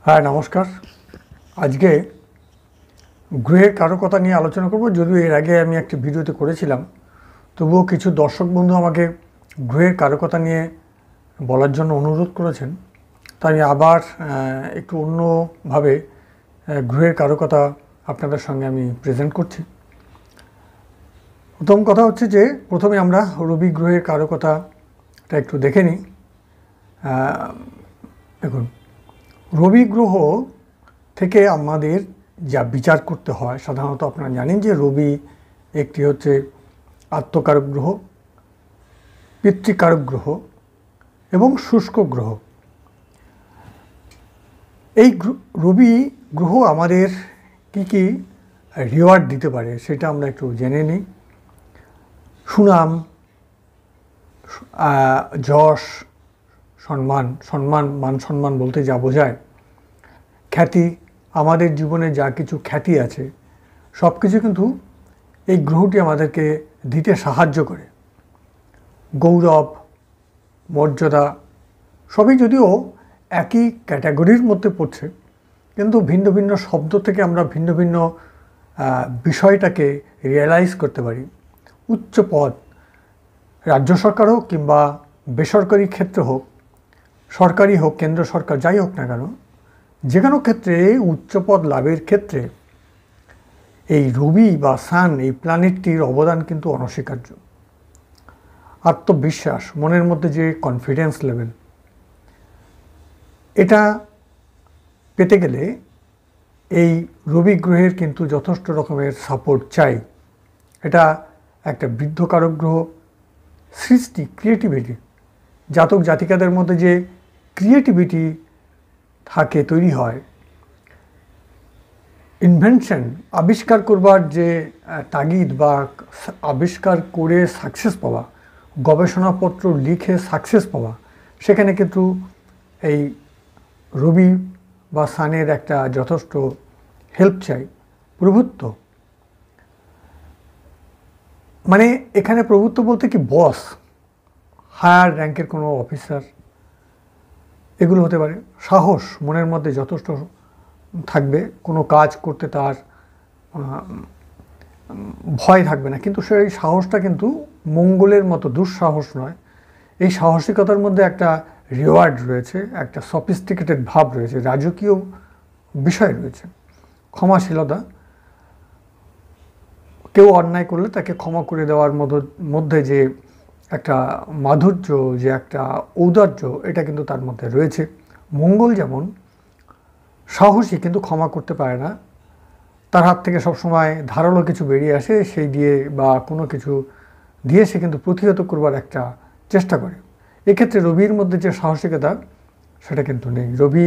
হ্যাঁ, নমস্কার। আজকে গ্রহের কারকতা নিয়ে আলোচনা করব। যদিও এর আগে আমি একটি ভিডিওতে করেছিলাম, তবুও কিছু দর্শক বন্ধু আমাকে গ্রহের কারকতা নিয়ে বলার জন্য অনুরোধ করেছেন। তাই আমি আবার একটু অন্যভাবে গ্রহের কারকতা আপনাদের সঙ্গে আমি প্রেজেন্ট করছি। প্রথম কথা হচ্ছে যে প্রথমে আমরা রবি গ্রহের কারকতাটা একটু দেখে নিই। দেখুন, রবি গ্রহ থেকে আমাদের যা বিচার করতে হয়, সাধারণত আপনারা জানেন যে রবি একটি হচ্ছে আত্মকারক গ্রহ, পিতৃকারক গ্রহ এবং শুষ্ক গ্রহ। এই রবি গ্রহ আমাদের কি কি রিওয়ার্ড দিতে পারে সেটা আমরা একটু জেনে নিই। সুনাম, যশ, মান সম্মান বলতে যা বোঝায়, খ্যাতি, আমাদের জীবনে যা কিছু খ্যাতি আছে সব কিছু কিন্তু এই গ্রহটি আমাদেরকে দিতে সাহায্য করে। গৌরব, মর্যাদা সবই যদিও একই ক্যাটাগরির মধ্যে পড়ছে, কিন্তু ভিন্ন ভিন্ন শব্দ থেকে আমরা ভিন্ন ভিন্ন বিষয়টাকে রিয়েলাইজ করতে পারি। উচ্চ পদ, রাজ্য সরকার হোক কিংবা বেসরকারি ক্ষেত্র হোক, সরকারি হোক, কেন্দ্র সরকার যাই হোক না কেন, যে কোনো ক্ষেত্রে উচ্চপদ লাভের ক্ষেত্রে এই রবি বা সান, এই প্ল্যানেটটির অবদান কিন্তু অনস্বীকার্য। আত্মবিশ্বাস, মনের মধ্যে যে কনফিডেন্স লেভেল, এটা পেতে গেলে এই রবি গ্রহের কিন্তু যথেষ্ট রকমের সাপোর্ট চাই। এটা একটা বৃদ্ধকারক গ্রহ। সৃষ্টি, ক্রিয়েটিভিটি, জাতক জাতিকাদের মধ্যে যে ক্রিয়েটিভিটি থাকে, তৈরি হয়, ইনভেনশন, আবিষ্কার করবার যে তাগিদ বা আবিষ্কার করে সাকসেস পাওয়া, গবেষণাপত্র লিখে সাকসেস পাওয়া, সেখানে কিন্তু এই রবি বা সানের একটা যথেষ্ট হেল্প চাই। প্রভুত্ব, মানে এখানে প্রভুত্ব বলতে কি বস, হায়ার র্যাঙ্কের কোনো অফিসার, এগুলো হতে পারে। সাহস, মনের মধ্যে যথেষ্ট থাকবে, কোনো কাজ করতে তার ভয় থাকবে না, কিন্তু সেই সাহসটা কিন্তু মঙ্গলের মতো দুঃসাহস নয়। এই সাহসিকতার মধ্যে একটা রিওয়ার্ড রয়েছে, একটা সফিস্টিকেটেড ভাব রয়েছে, রাজকীয় বিষয় রয়েছে। ক্ষমাশীলতা, কেউ অন্যায় করলে তাকে ক্ষমা করে দেওয়ার মধ্যে যে একটা মাধুর্য, যে একটা ঔদার্য, এটা কিন্তু তার মধ্যে রয়েছে। মঙ্গল যেমন সাহসী কিন্তু ক্ষমা করতে পারে না, তার হাত থেকে সবসময় ধারালো কিছু বেরিয়ে আসে, সেই দিয়ে বা কোনো কিছু দিয়ে সে কিন্তু প্রতিহত করবার একটা চেষ্টা করে। এক্ষেত্রে রবির মধ্যে যে সাহসিকতা সেটা কিন্তু নেই। রবি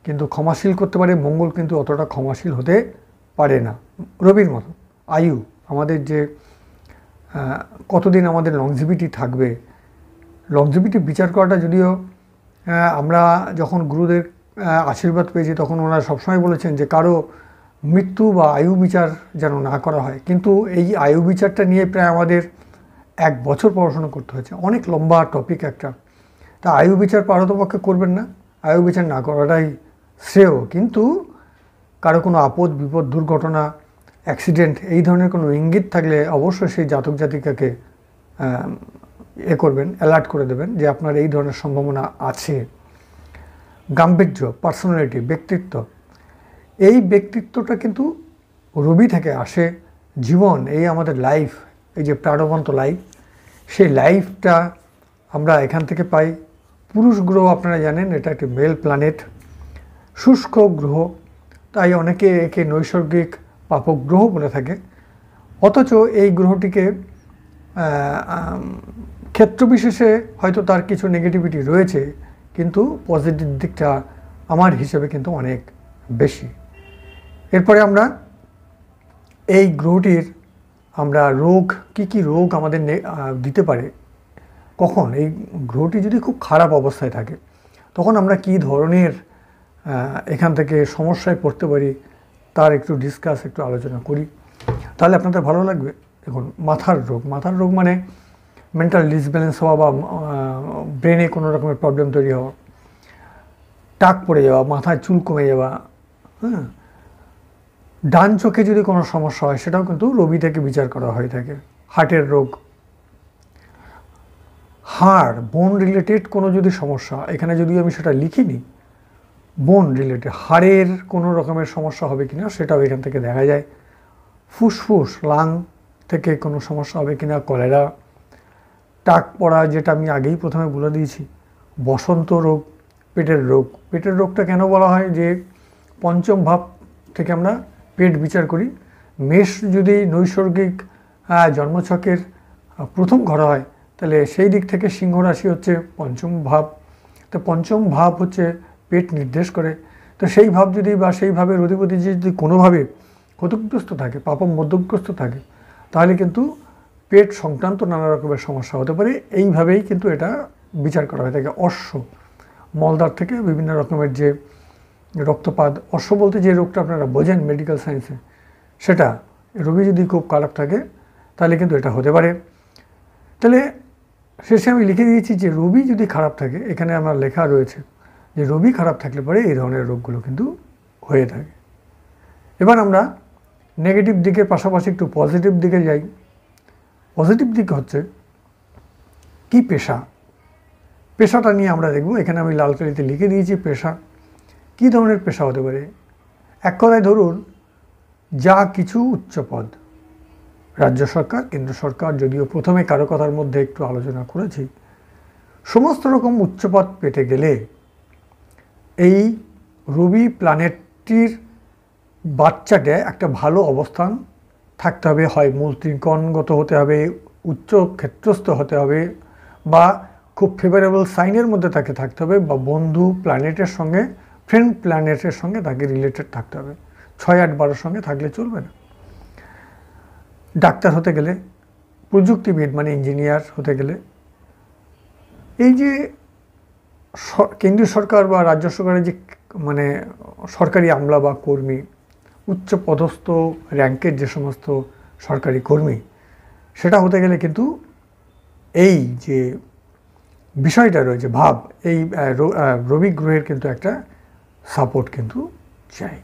কিন্তু ক্ষমাশীল করতে পারে, মঙ্গল কিন্তু অতটা ক্ষমাশীল হতে পারে না রবির মতো। আয়ু, আমাদের যে কতদিন আমাদের লংজিভিটি থাকবে, লংজিভিটি বিচার করাটা যদিও আমরা যখন গুরুদের আশীর্বাদ পেয়েছি তখন ওনারা সবসময় বলেছেন যে কারো মৃত্যু বা আয়ু বিচার যেন না করা হয়, কিন্তু এই আয়ু বিচারটা নিয়ে প্রায় আমাদের 1 বছর পড়াশোনা করতে হয়েছে। অনেক লম্বা টপিক একটা। তা আয়ু বিচার পারতপক্ষে করবেন না, আয়ু বিচার না করাটাই শ্রেয়। কিন্তু কারো কোনো আপদ বিপদ, দুর্ঘটনা, অ্যাক্সিডেন্ট, এই ধরনের কোনো ইঙ্গিত থাকলে অবশ্যই সেই জাতক জাতিকাকে করবেন, অ্যালার্ট করে দেবেন যে আপনার এই ধরনের সম্ভাবনা আছে। গাম্ভীর্য, পার্সোনালিটি, ব্যক্তিত্ব, এই ব্যক্তিত্বটা কিন্তু রবি থেকে আসে। জীবন, এই আমাদের লাইফ, এই যে প্রাণবন্ত লাইফ, সেই লাইফটা আমরা এখান থেকে পাই। পুরুষ গ্রহ আপনারা জানেন এটা একটি মেল প্ল্যানেট, শুষ্ক গ্রহ, তাই অনেকে একে নৈসর্গিক পাপক গ্রহ বলে থাকে। অথচ এই গ্রহটিকে ক্ষেত্রবিশেষে হয়তো তার কিছু নেগেটিভিটি রয়েছে, কিন্তু পজিটিভ দিকটা আমার হিসেবে কিন্তু অনেক বেশি। এরপরে আমরা এই গ্রহটির আমরা রোগ, কি রোগ আমাদের দিতে পারে, কখন এই গ্রহটি যদি খুব খারাপ অবস্থায় থাকে তখন আমরা কি ধরনের এখান থেকে সমস্যায় পড়তে পারি তার একটু একটু আলোচনা করি, তাহলে আপনাদের ভালো লাগবে। দেখুন, মাথার রোগ মানে মেন্টাল ডিসব্যালেন্স হওয়া বা ব্রেনে কোনো রকমের প্রবলেম তৈরি হওয়া। টাক পড়ে যাওয়া, মাথায় চুল কমে যাওয়া, হ্যাঁ, ডান চোখে যদি কোনো সমস্যা হয় সেটাও কিন্তু রবি থেকে বিচার করা হয়ে থাকে। হার্টের রোগ, হাড়, বোন রিলেটেড কোনো যদি সমস্যা, এখানে যদি আমি সেটা লিখিনি, বোন রিলেটেড হাড়ের কোনো রকমের সমস্যা হবে কিনা সেটাও এখান থেকে দেখা যায়। ফুসফুস, লাং থেকে কোনো সমস্যা হবে কিনা, কলেরা, টাক পড়া, যেটা আমি আগেই প্রথমে বলে দিয়েছি, বসন্ত রোগ, পেটের রোগ। পেটের রোগটা কেন বলা হয়, যে পঞ্চম ভাব থেকে আমরা পেট বিচার করি। মেষ যদি নৈসর্গিক জন্মছকের প্রথম ঘর হয়, তাহলে সেই দিক থেকে সিংহ রাশি হচ্ছে পঞ্চম ভাব। তো পঞ্চম ভাব হচ্ছে পেট নির্দেশ করে। তো সেই ভাব যদি বা সেই ভাবের অধিপতি যদি কোনোভাবে ক্ষতিগ্রস্ত থাকে, পাপম মধ্যগ্রস্ত থাকে, তাহলে কিন্তু পেট সংক্রান্ত নানা রকমের সমস্যা হতে পারে। এইভাবেই কিন্তু এটা বিচার করা হয়ে থাকে। অশ্ব, মলদ্বার থেকে বিভিন্ন রকমের যে রক্তপাত, অশ্ব বলতে যে রোগটা আপনারা বোঝেন মেডিকেল সায়েন্সে, সেটা রোগী যদি খুব খারাপ থাকে তাহলে কিন্তু এটা হতে পারে। তাহলে শেষে আমি লিখে দিয়েছি যে রবি যদি খারাপ থাকে, এখানে আমার লেখা রয়েছে যে রবি খারাপ থাকলে পরে এই ধরনের রোগগুলো কিন্তু হয়ে থাকে। এবার আমরা নেগেটিভ দিকের পাশাপাশি একটু পজিটিভ দিকে যাই। পজিটিভ দিক হচ্ছে কি, পেশা। পেশাটা নিয়ে আমরা দেখব। এখানে আমি লাল কালিতে লিখে দিয়েছি পেশা। কী ধরনের পেশা হতে পারে? এক কথায় ধরুন, যা কিছু উচ্চপদ, রাজ্য সরকার, কেন্দ্র সরকার, যদিও প্রথমে কারো কথার মধ্যে একটু আলোচনা করেছি, সমস্ত রকম উচ্চপদ পেতে গেলে এই রবি প্ল্যানেটটির বাচ্চাটা একটা ভালো অবস্থান থাকতে হবে। হয় মূল ত্রিকোণগত হতে হবে, উচ্চ ক্ষেত্রস্থ হতে হবে, বা খুব ফেভারেবল সাইনের মধ্যে তাকে থাকতে হবে, বা বন্ধু প্ল্যানেটের সঙ্গে, ফ্রেন্ড প্ল্যানেটের সঙ্গে তাকে রিলেটেড থাকতে হবে। 6, 8, 12 সঙ্গে থাকলে চলবে না। ডাক্তার হতে গেলে, প্রযুক্তিবিদ মানে ইঞ্জিনিয়ার হতে গেলে, এই যে কেন্দ্রীয় সরকার বা রাজ্য সরকারের যে মানে সরকারি আমলা বা কর্মী, উচ্চ পদস্থ র্যাঙ্কের যে সমস্ত সরকারি কর্মী, সেটা হতে গেলে কিন্তু এই যে বিষয়টা রয়েছে ভাব, এই রবি গ্রহের কিন্তু একটা সাপোর্ট কিন্তু চাই।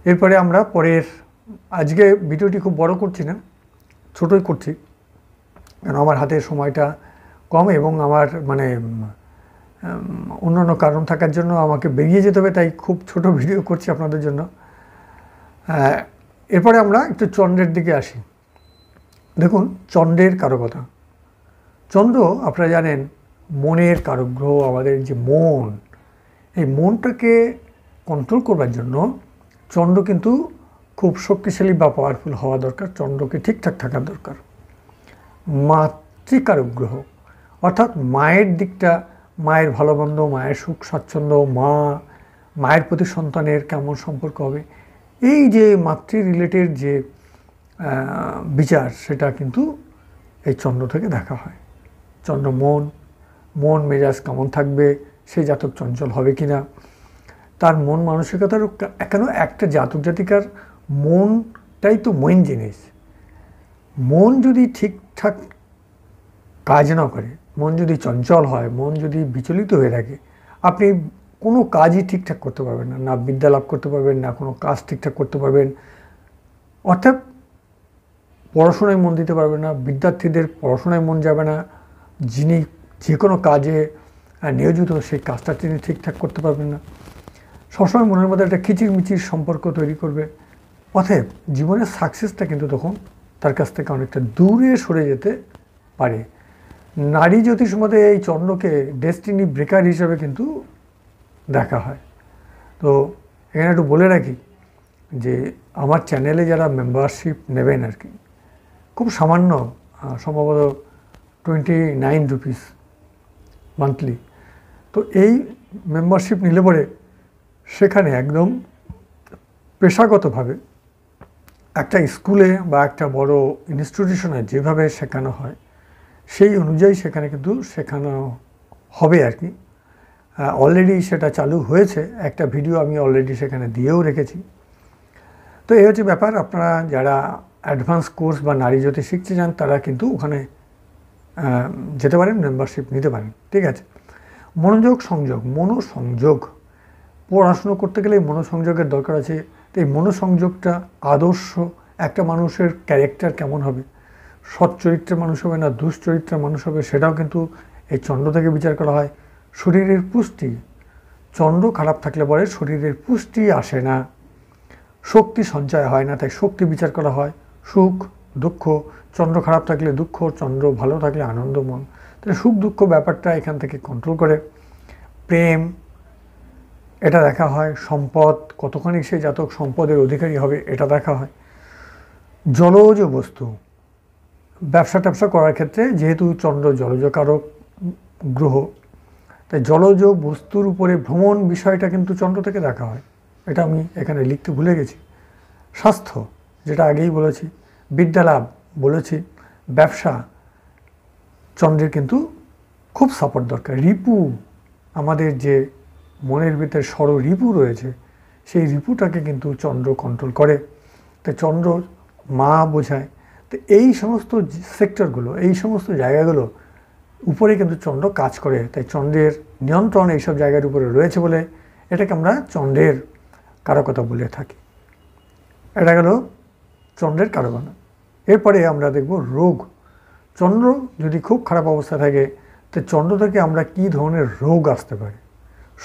এরপরে আমরা পরের, আজকে ভিডিওটি খুব বড় করছি না, ছোটই করছি, কারণ আমার হাতে সময়টা কম এবং আমার মানে অন্যান্য কারণ থাকার জন্য আমাকে বেরিয়ে যেতে হবে, তাই খুব ছোট ভিডিও করছি আপনাদের জন্য। এরপরে আমরা একটু চন্দ্রের দিকে আসি। দেখুন, চন্দ্রের কারকতা। চন্দ্র আপনারা জানেন মনের কারক গ্রহ। আমাদের যে মন, এই মনটাকে কন্ট্রোল করবার জন্য চন্দ্র কিন্তু খুব শক্তিশালী বা পাওয়ারফুল হওয়া দরকার। চন্দ্রকে ঠিকঠাক থাকা দরকার। মাতৃকারক গ্রহ, অর্থাৎ মায়ের দিকটা, মায়ের ভালো মন্দ, মায়ের সুখ স্বাচ্ছন্দ্য, মায়ের প্রতি সন্তানের কেমন সম্পর্ক হবে, এই যে মাতৃ রিলেটেড যে বিচার, সেটা কিন্তু এই চন্দ্র থেকে দেখা হয়। চন্দ্র মন মেজাজ কেমন থাকবে, সে জাতক চঞ্চল হবে কিনা, তার মন মানসিকতার, কেন একটা জাতক জাতিকার মনটাই তো মেইন জিনিস। মন যদি ঠিকঠাক কাজ না করে, মন যদি চঞ্চল হয়, মন যদি বিচলিত হয়ে থাকে, আপনি কোনো কাজই ঠিকঠাক করতে পারবেন না। না বিদ্যা লাভ করতে পারবেন, না কোনো কাজ ঠিকঠাক করতে পারবেন, অর্থাৎ পড়াশোনায় মন দিতে পারবেন না। বিদ্যার্থীদের পড়াশোনায় মন যাবে না। যিনি যে কোনো কাজে নিয়োজিত, সেই কাজটা তিনি ঠিকঠাক করতে পারবেন না। সবসময় মনের মধ্যে একটা কিচিরমিচির সম্পর্ক তৈরি করবে। অতএব জীবনের সাকসেসটা কিন্তু তখন তার কাছ থেকে অনেকটা দূরে সরে যেতে পারে। নারী জ্যোতিষ মতে এই চন্দ্রকে ডেস্টিনি ব্রেকার হিসেবে কিন্তু দেখা হয়। তো এখানে একটু বলে রাখি যে আমার চ্যানেলে যারা মেম্বারশিপ নেবেন আর কি, খুব সামান্য, সম্ভবত 29 রুপিস মান্থলি। তো এই মেম্বারশিপ নিলে পরে সেখানে একদম পেশাগতভাবে একটা স্কুলে বা একটা বড় ইনস্টিটিউশনে যেভাবে শেখানো হয়, সেই অনুযায়ী সেখানে কিন্তু শেখানো হবে আর কি। অলরেডি সেটা চালু হয়েছে, একটা ভিডিও আমি অলরেডি সেখানে দিয়েও রেখেছি। তো এই হচ্ছে ব্যাপার। আপনারা যারা অ্যাডভান্স কোর্স বা নারী জ্যোতিষ শিখতে চান, তারা কিন্তু ওখানে যেতে পারেন, মেম্বারশিপ নিতে পারেন। ঠিক আছে, মনোযোগ সংযোগ, মনোসংযোগ, পড়াশুনো করতে গেলে মনোসংযোগের দরকার আছে। তো এই মনোসংযোগটা আদর্শ একটা মানুষের ক্যারেক্টার কেমন হবে, সৎ চরিত্রের মানুষ হবে না দুশ্চরিত্রের মানুষ হবে, সেটাও কিন্তু এই চন্দ্র থেকে বিচার করা হয়। শরীরের পুষ্টি, চন্দ্র খারাপ থাকলে পরে শরীরের পুষ্টি আসে না, শক্তি সঞ্চয় হয় না, তাই শক্তি বিচার করা হয়। সুখ দুঃখ, চন্দ্র খারাপ থাকলে দুঃখ, চন্দ্র ভালো থাকলে আনন্দ মন, তাহলে সুখ দুঃখ ব্যাপারটা এখান থেকে কন্ট্রোল করে। প্রেম এটা দেখা হয়, সম্পদ কতখানি সে জাতক সম্পদের অধিকারী হবে এটা দেখা হয়। জলজ বস্তু, ব্যবসা ট্যাবসা করার ক্ষেত্রে যেহেতু চন্দ্র জলজ কারক গ্রহ, তাই জলজ বস্তুর উপরে ভ্রমণ বিষয়টা কিন্তু চন্দ্র থেকে দেখা হয়, এটা আমি এখানে লিখতে ভুলে গেছি। স্বাস্থ্য যেটা আগেই বলেছি, বিদ্যালাভ বলেছি, ব্যবসা চন্দ্রের কিন্তু খুব সাপোর্ট দরকার। রিপু, আমাদের যে মনের ভিতরে ষড় রিপু রয়েছে সেই রিপুটাকে কিন্তু চন্দ্র কন্ট্রোল করে, তাই চন্দ্র মা বোঝায়। তো এই সমস্ত সেক্টরগুলো, এই সমস্ত জায়গাগুলো উপরে কিন্তু চন্দ্র কাজ করে, তাই চন্দ্রের নিয়ন্ত্রণ এইসব জায়গার উপরে রয়েছে বলে এটাকে আমরা চন্দ্রের কারকতা বলে থাকি। এটা গেল চন্দ্রের কারকতা। এরপরে আমরা দেখব রোগ। চন্দ্র যদি খুব খারাপ অবস্থা থাকে তো চন্দ্র থেকে আমরা কি ধরনের রোগ আসতে পারে,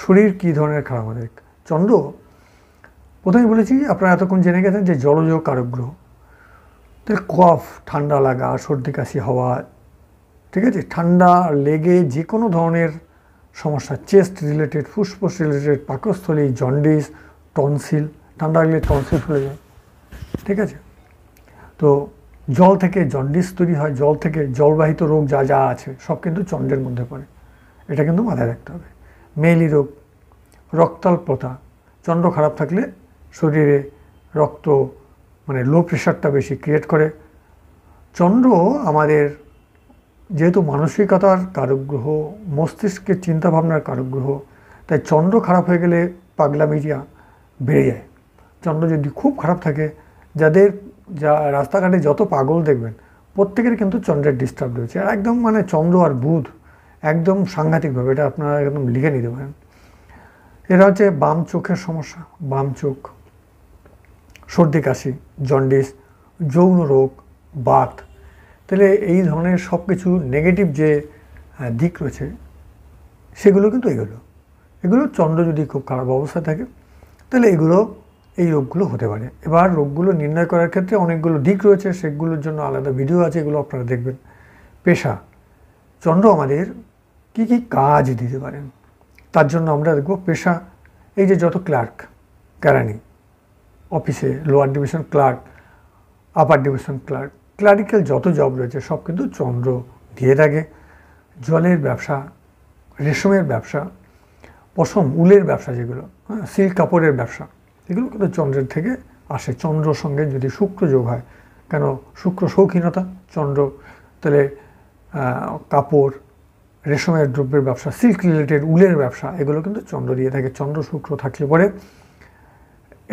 শরীর কি ধরনের খারাপ হবে। চন্দ্র প্রথমে বলেছি, আপনারা এতক্ষণ জেনে গেছেন যে জলজ কারক গ্রহ, তাহলে কফ, ঠান্ডা লাগা, সর্দি কাশি হওয়া, ঠিক আছে, ঠান্ডা লেগে যে কোনো ধরনের সমস্যা, চেস্ট রিলেটেড, ফুসফুস রিলেটেড, পাকস্থলী, জন্ডিস, টনসিল, ঠান্ডা লাগলে টনসিল ফুলে যায়, ঠিক আছে। তো জল থেকে জন্ডিস তৈরি হয়, জল থেকে জলবাহিত রোগ যা যা আছে সব কিন্তু চন্দ্রের মধ্যে পড়ে, এটা কিন্তু মাথায় রাখতে হবে। মেয়েলি রোগ, রক্তাল্পতা, চন্দ্র খারাপ থাকলে শরীরে রক্ত মানে লো প্রেশারটা বেশি ক্রিয়েট করে। চন্দ্র আমাদের যেহেতু মানসিকতার কারক গ্রহ, মস্তিষ্কের চিন্তাভাবনার কারক গ্রহ, তাই চন্দ্র খারাপ হয়ে গেলে পাগলামিটা বেড়ে যায়। চন্দ্র যদি খুব খারাপ থাকে, যাদের যা রাস্তাঘাটে যত পাগল দেখবেন প্রত্যেকের কিন্তু চন্দ্রের ডিস্টার্ব রয়েছে, আর একদম মানে চন্দ্র আর বুধ একদম সাংঘাতিকভাবে, এটা আপনারা একদম লিখে নিতে পারেন। এরা হচ্ছে বাম চোখের সমস্যা, বাম চোখ, সর্দি কাশি, জন্ডিস, যৌন রোগ, বাত, তাহলে এই ধরনের সব কিছু নেগেটিভ যে দিক রয়েছে সেগুলো কিন্তু এগুলো চন্দ্র যদি খুব খারাপ অবস্থায় থাকে তাহলে এই রোগগুলো হতে পারে। এবার রোগগুলো নির্ণয় করার ক্ষেত্রে অনেকগুলো দিক রয়েছে, সেগুলোর জন্য আলাদা ভিডিও আছে, এগুলো আপনারা দেখবেন। পেশা, চন্দ্র আমাদের কি কি কাজ দিতে পারেন তার জন্য আমরা দেখব পেশা। এই যে যত ক্লার্ক, কেরানি, অফিসে lower division clerk, upper division clerk, clerical যত জব রয়েছে সব কিন্তু চন্দ্র দিয়ে থাকে। জলের ব্যবসা, রেশমের ব্যবসা, পশম উলের ব্যবসা, যেগুলো সিল্ক কাপড়ের ব্যবসা, এগুলো কিন্তু চন্দ্রের থেকে আসে। চন্দ্রর সঙ্গে যদি শুক্র যোগ হয়, কেন শুক্র শৌখিনতা, চন্দ্র, তাহলে কাপড়, রেশমের দ্রব্যের ব্যবসা, সিল্ক রিলেটেড উলের ব্যবসা, এগুলো কিন্তু চন্দ্র দিয়ে থাকে। চন্দ্র শুক্র থাকলে পরে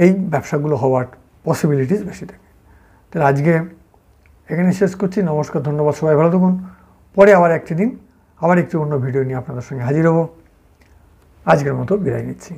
এই ব্যবসাগুলো হওয়ার পসিবিলিটিস বেশি থাকে। তাহলে আজকে এখানে শেষ করছি। নমস্কার, ধন্যবাদ, সবাই ভালো থাকুন। পরে আবার একটি দিন আবার একটি অন্য ভিডিও নিয়ে আপনাদের সঙ্গে হাজির হব। আজকের মতো বিদায় নিচ্ছি।